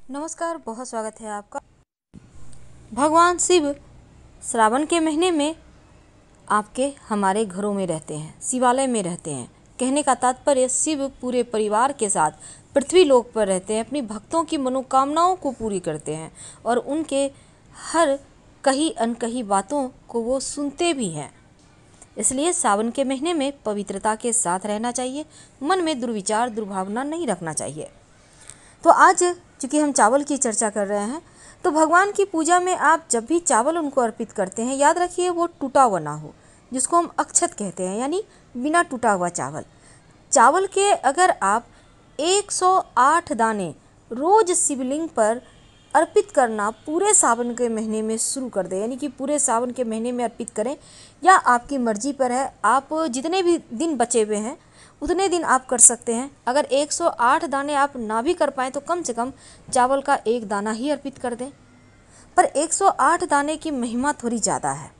नमस्कार, बहुत स्वागत है आपका। भगवान शिव श्रावण के महीने में आपके हमारे घरों में रहते हैं, शिवालय में रहते हैं। कहने का तात्पर्य शिव पूरे परिवार के साथ पृथ्वी लोक पर रहते हैं, अपनी भक्तों की मनोकामनाओं को पूरी करते हैं और उनके हर कही अनकही बातों को वो सुनते भी हैं। इसलिए सावन के महीने में पवित्रता के साथ रहना चाहिए, मन में दुर्विचार दुर्भावना नहीं रखना चाहिए। तो आज चूँकि हम चावल की चर्चा कर रहे हैं, तो भगवान की पूजा में आप जब भी चावल उनको अर्पित करते हैं, याद रखिए वो टूटा हुआ ना हो, जिसको हम अक्षत कहते हैं, यानी बिना टूटा हुआ चावल। चावल के अगर आप 108 दाने रोज शिवलिंग पर अर्पित करना पूरे सावन के महीने में शुरू कर दें, यानी कि पूरे सावन के महीने में अर्पित करें, या आपकी मर्जी पर है, आप जितने भी दिन बचे हुए हैं उतने दिन आप कर सकते हैं। अगर 108 दाने आप ना भी कर पाएँ तो कम से कम चावल का एक दाना ही अर्पित कर दें। पर 108 दाने की महिमा थोड़ी ज़्यादा है,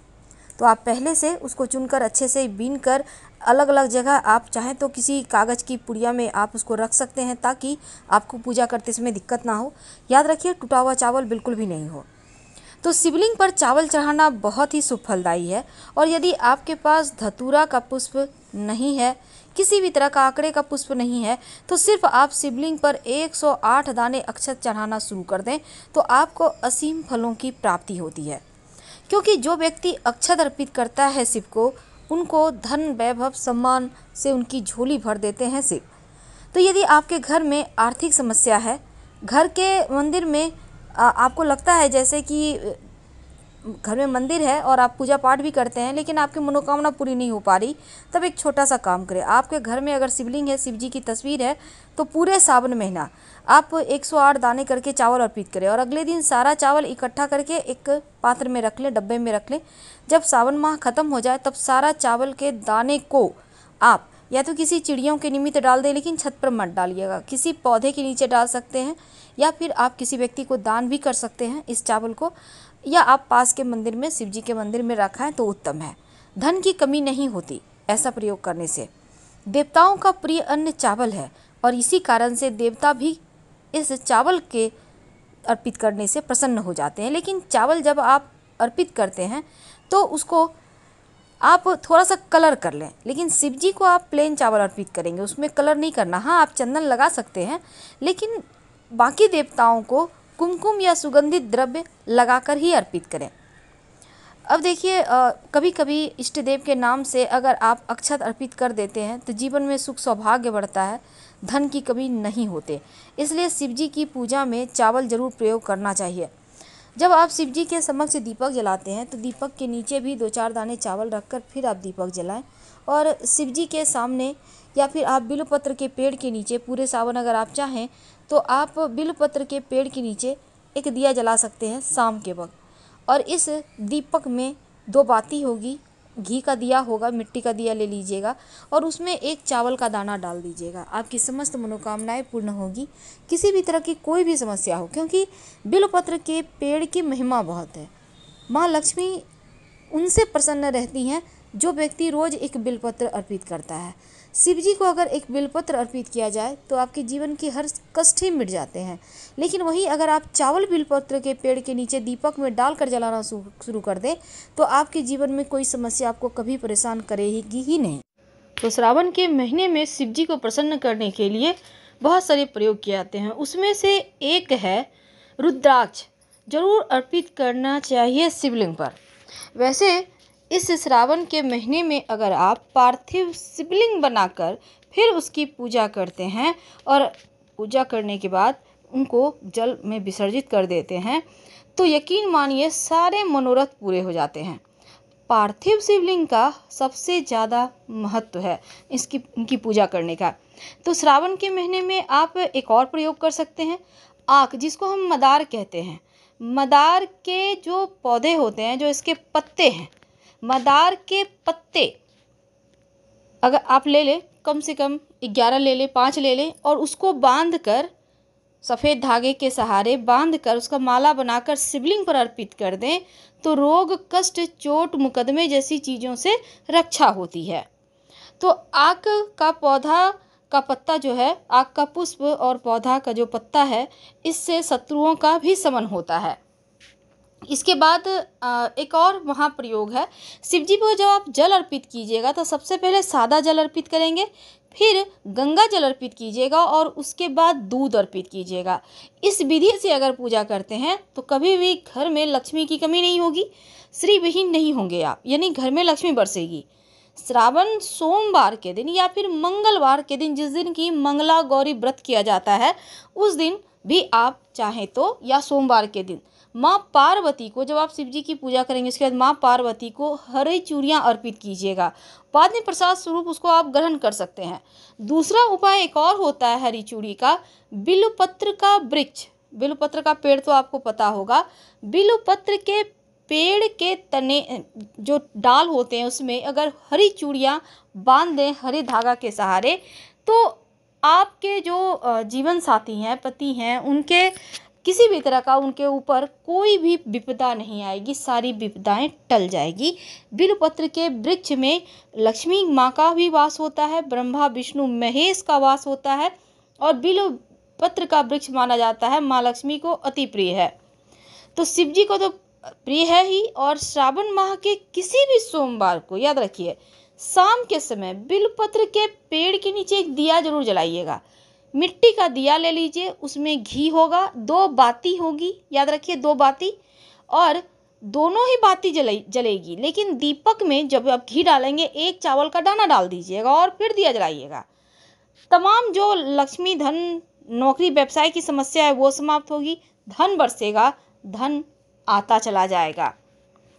तो आप पहले से उसको चुनकर अच्छे से बीन कर अलग अलग जगह आप चाहें तो किसी कागज़ की पुड़िया में आप उसको रख सकते हैं, ताकि आपको पूजा करते समय दिक्कत ना हो। याद रखिए टूटा हुआ चावल बिल्कुल भी नहीं हो। तो शिवलिंग पर चावल चढ़ाना बहुत ही शुभ फलदायी है। और यदि आपके पास धतूरा का पुष्प नहीं है, किसी भी तरह का आंकड़े का पुष्प नहीं है, तो सिर्फ आप शिवलिंग पर 108 दाने अक्षत चढ़ाना शुरू कर दें, तो आपको असीम फलों की प्राप्ति होती है। क्योंकि जो व्यक्ति अक्षत अर्पित करता है शिव को, उनको धन वैभव सम्मान से उनकी झोली भर देते हैं शिव। तो यदि आपके घर में आर्थिक समस्या है, घर के मंदिर में आपको लगता है जैसे कि घर में मंदिर है और आप पूजा पाठ भी करते हैं, लेकिन आपकी मनोकामना पूरी नहीं हो पा रही, तब एक छोटा सा काम करें। आपके घर में अगर शिवलिंग है, शिव जी की तस्वीर है, तो पूरे सावन महीना आप 108 दाने करके चावल अर्पित करें और अगले दिन सारा चावल इकट्ठा करके एक पात्र में रख लें, डब्बे में रख लें। जब सावन माह खत्म हो जाए तब सारा चावल के दाने को आप या तो किसी चिड़ियों के निमित्त डाल दें, लेकिन छत पर मत डालिएगा, किसी पौधे के नीचे डाल सकते हैं, या फिर आप किसी व्यक्ति को दान भी कर सकते हैं इस चावल को, या आप पास के मंदिर में शिव जी के मंदिर में रखाएं तो उत्तम है। धन की कमी नहीं होती ऐसा प्रयोग करने से। देवताओं का प्रिय अन्न चावल है और इसी कारण से देवता भी इस चावल के अर्पित करने से प्रसन्न हो जाते हैं। लेकिन चावल जब आप अर्पित करते हैं तो उसको आप थोड़ा सा कलर कर लें, लेकिन शिव जी को आप प्लेन चावल अर्पित करेंगे, उसमें कलर नहीं करना। हाँ, आप चंदन लगा सकते हैं, लेकिन बाकी देवताओं को कुमकुम या सुगंधित द्रव्य लगाकर ही अर्पित करें। अब देखिए, कभी कभी इष्ट देव के नाम से अगर आप अक्षत अर्पित कर देते हैं तो जीवन में सुख सौभाग्य बढ़ता है, धन की कमी नहीं होते। इसलिए शिव जी की पूजा में चावल जरूर प्रयोग करना चाहिए। जब आप शिव जी के समक्ष दीपक जलाते हैं तो दीपक के नीचे भी 2-4 दाने चावल रखकर फिर आप दीपक जलाएं, और शिव जी के सामने या फिर आप बिल्वपत्र के पेड़ के नीचे, पूरे सावन अगर आप चाहें तो आप बिल्वपत्र के पेड़ के नीचे एक दिया जला सकते हैं शाम के वक्त। और इस दीपक में 2 बाती होगी, घी का दिया होगा, मिट्टी का दिया ले लीजिएगा और उसमें एक चावल का दाना डाल दीजिएगा। आपकी समस्त मनोकामनाएं पूर्ण होगी, किसी भी तरह की कोई भी समस्या हो, क्योंकि बिल्वपत्र के पेड़ की महिमा बहुत है। माँ लक्ष्मी उनसे प्रसन्न रहती हैं जो व्यक्ति रोज एक बिल्वपत्र अर्पित करता है। शिव जी को अगर एक बिल्वपत्र अर्पित किया जाए तो आपके जीवन के हर कष्ट ही मिट जाते हैं। लेकिन वहीं अगर आप चावल बिल्वपत्र के पेड़ के नीचे दीपक में डालकर जलाना शुरू कर दें तो आपके जीवन में कोई समस्या आपको कभी परेशान करेगी ही नहीं। तो श्रावण के महीने में शिव जी को प्रसन्न करने के लिए बहुत सारे प्रयोग किए जाते हैं, उसमें से एक है रुद्राक्ष। जरूर अर्पित करना चाहिए शिवलिंग पर। वैसे इस श्रावण के महीने में अगर आप पार्थिव शिवलिंग बनाकर फिर उसकी पूजा करते हैं और पूजा करने के बाद उनको जल में विसर्जित कर देते हैं, तो यकीन मानिए सारे मनोरथ पूरे हो जाते हैं। पार्थिव शिवलिंग का सबसे ज़्यादा महत्व है इनकी पूजा करने का। तो श्रावण के महीने में आप एक और प्रयोग कर सकते हैं, आक, जिसको हम मदार कहते हैं। मदार के जो पौधे होते हैं, जो इसके पत्ते हैं, मदार के पत्ते अगर आप ले लें, कम से कम 11 ले लें, 5 ले लें, और उसको बांधकर सफ़ेद धागे के सहारे बांधकर उसका माला बनाकर शिवलिंग पर अर्पित कर दें, तो रोग कष्ट चोट मुकदमे जैसी चीज़ों से रक्षा होती है। तो आक का पौधा का पत्ता जो है, आग का पुष्प और पौधा का जो पत्ता है, इससे शत्रुओं का भी शमन होता है। इसके बाद एक और महाप्रयोग है। शिव जी को जब आप जल अर्पित कीजिएगा तो सबसे पहले सादा जल अर्पित करेंगे, फिर गंगा जल अर्पित कीजिएगा और उसके बाद दूध अर्पित कीजिएगा। इस विधि से अगर पूजा करते हैं तो कभी भी घर में लक्ष्मी की कमी नहीं होगी, श्री विहीन नहीं होंगे आप, यानी घर में लक्ष्मी बरसेगी। श्रावण सोमवार के दिन या फिर मंगलवार के दिन, जिस दिन की मंगला गौरी व्रत किया जाता है, उस दिन भी आप चाहें तो, या सोमवार के दिन माँ पार्वती को, जब आप शिव जी की पूजा करेंगे उसके बाद माँ पार्वती को हरी चूड़ियाँ अर्पित कीजिएगा। बाद में प्रसाद स्वरूप उसको आप ग्रहण कर सकते हैं। दूसरा उपाय एक और होता है हरी चूड़ी का, बिल्वपत्र का वृक्ष। बिल्वपत्र का पेड़ तो आपको पता होगा। बिल्वपत्र के पेड़ के तने जो डाल होते हैं उसमें अगर हरी चूड़ियाँ बांध दें हरे धागा के सहारे, तो आपके जो जीवन साथी हैं, पति हैं, उनके किसी भी तरह का उनके ऊपर कोई भी विपदा नहीं आएगी, सारी विपदाएं टल जाएगी। बिल्वपत्र के वृक्ष में लक्ष्मी माँ का भी वास होता है, ब्रह्मा विष्णु महेश का वास होता है, और बिल्वपत्र का वृक्ष माना जाता है माँ लक्ष्मी को अति प्रिय है। तो शिव जी को तो प्रिय है ही, और श्रावण माह के किसी भी सोमवार को याद रखिए, शाम के समय बिल्वपत्र के पेड़ के नीचे एक दिया जरूर जलाइएगा। मिट्टी का दिया ले लीजिए, उसमें घी होगा, 2 बाती होगी, याद रखिए 2 बाती, और दोनों ही बाती जलेगी। लेकिन दीपक में जब आप घी डालेंगे 1 चावल का दाना डाल दीजिएगा और फिर दिया जलाइएगा। तमाम जो लक्ष्मी, धन, नौकरी, व्यवसाय की समस्या है वो समाप्त होगी, धन बरसेगा, धन आता चला जाएगा।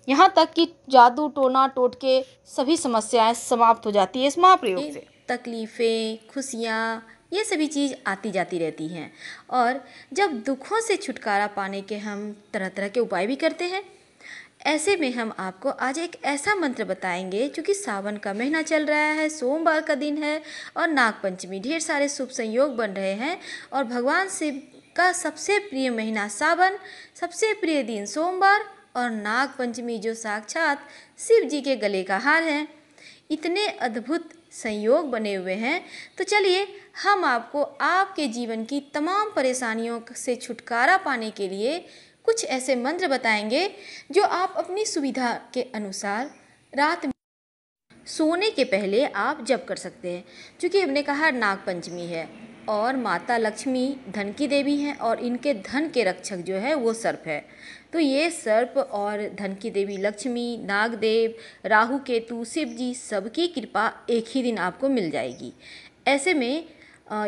यहाँ तक कि जादू टोना टोटके सभी समस्याएं समाप्त हो जाती है इस महाप्रयोग से। तकलीफ़ें, खुशियाँ, ये सभी चीज़ आती जाती रहती हैं। और जब दुखों से छुटकारा पाने के हम तरह तरह के उपाय भी करते हैं। ऐसे में हम आपको आज एक ऐसा मंत्र बताएंगे, क्योंकि सावन का महीना चल रहा है, सोमवार का दिन है और नागपंचमी, ढेर सारे शुभ संयोग बन रहे हैं, और भगवान शिव का सबसे प्रिय महीना सावन, सबसे प्रिय दिन सोमवार, और नागपंचमी जो साक्षात शिव जी के गले का हार है। इतने अद्भुत संयोग बने हुए हैं। तो चलिए हम आपको आपके जीवन की तमाम परेशानियों से छुटकारा पाने के लिए कुछ ऐसे मंत्र बताएंगे जो आप अपनी सुविधा के अनुसार रात में सोने के पहले आप जप कर सकते हैं। क्योंकि हमने कहा नागपंचमी है और माता लक्ष्मी धन की देवी हैं, और इनके धन के रक्षक जो है वो सर्प है। तो ये सर्प और धन की देवी लक्ष्मी, नागदेव, राहु केतु, शिव जी, सबकी कृपा एक ही दिन आपको मिल जाएगी। ऐसे में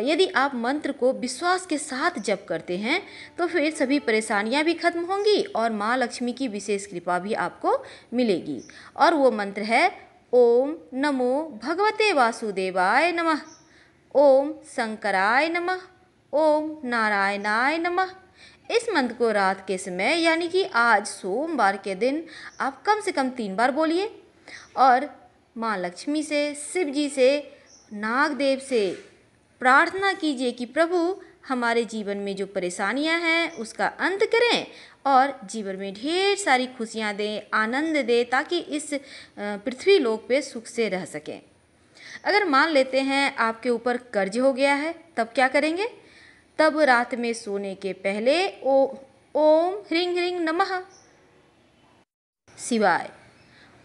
यदि आप मंत्र को विश्वास के साथ जप करते हैं तो फिर सभी परेशानियां भी खत्म होंगी और माँ लक्ष्मी की विशेष कृपा भी आपको मिलेगी। और वो मंत्र है ओम नमो भगवते वासुदेवाय नमः, ओम शंकराय नमः, ओम नारायणाय नमः। इस मंत्र को रात के समय यानी कि आज सोमवार के दिन आप कम से कम 3 बार बोलिए, और माँ लक्ष्मी से, शिव जी से, नागदेव से प्रार्थना कीजिए कि प्रभु हमारे जीवन में जो परेशानियां हैं उसका अंत करें और जीवन में ढेर सारी खुशियां दें, आनंद दें, ताकि इस पृथ्वी लोक पे सुख से रह सकें। अगर मान लेते हैं आपके ऊपर कर्ज हो गया है, तब क्या करेंगे? तब रात में सोने के पहले ओम ह्रीं ह्रीं नमः शिवाय,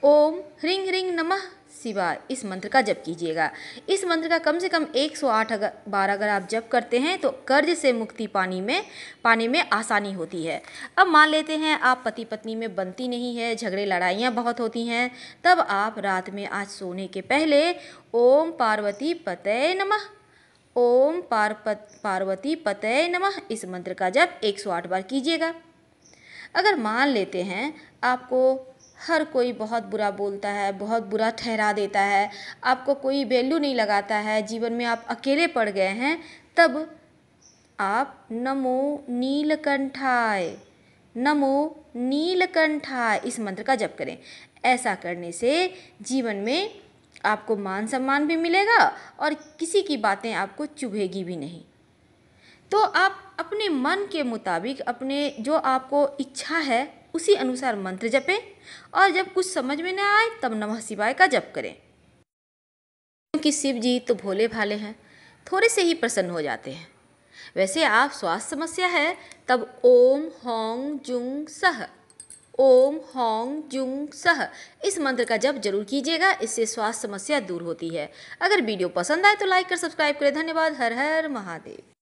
ओम ह्रीं ह्रीं नमः शिवाय, इस मंत्र का जप कीजिएगा। इस मंत्र का कम से कम 108 बार अगर आप जप करते हैं तो कर्ज से मुक्ति पाने में आसानी होती है। अब मान लेते हैं आप पति पत्नी में बनती नहीं है, झगड़े लड़ाइयाँ बहुत होती हैं, तब आप रात में आज सोने के पहले ओम पार्वती पतये नमः, ओम पार्वती पतये नमः, इस मंत्र का जप 108 बार कीजिएगा। अगर मान लेते हैं आपको हर कोई बहुत बुरा बोलता है, बहुत बुरा ठहरा देता है, आपको कोई वैल्यू नहीं लगाता है, जीवन में आप अकेले पड़ गए हैं, तब आप नमो नीलकंठाय, नमो नीलकंठाय, इस मंत्र का जप करें। ऐसा करने से जीवन में आपको मान सम्मान भी मिलेगा और किसी की बातें आपको चुभेगी भी नहीं। तो आप अपने मन के मुताबिक, अपने जो आपको इच्छा है उसी अनुसार मंत्र जपें, और जब कुछ समझ में न आए तब नमः शिवाय का जप करें। क्योंकि शिव जी तो भोले भाले हैं, थोड़े से ही प्रसन्न हो जाते हैं। वैसे आप स्वास्थ्य समस्या है तब ओम हौं जुंग सह, ओम हौं जुंग सह इस मंत्र का जप जरूर कीजिएगा, इससे स्वास्थ्य समस्या दूर होती है। अगर वीडियो पसंद आए तो लाइक कर सब्सक्राइब करें। धन्यवाद। हर हर महादेव।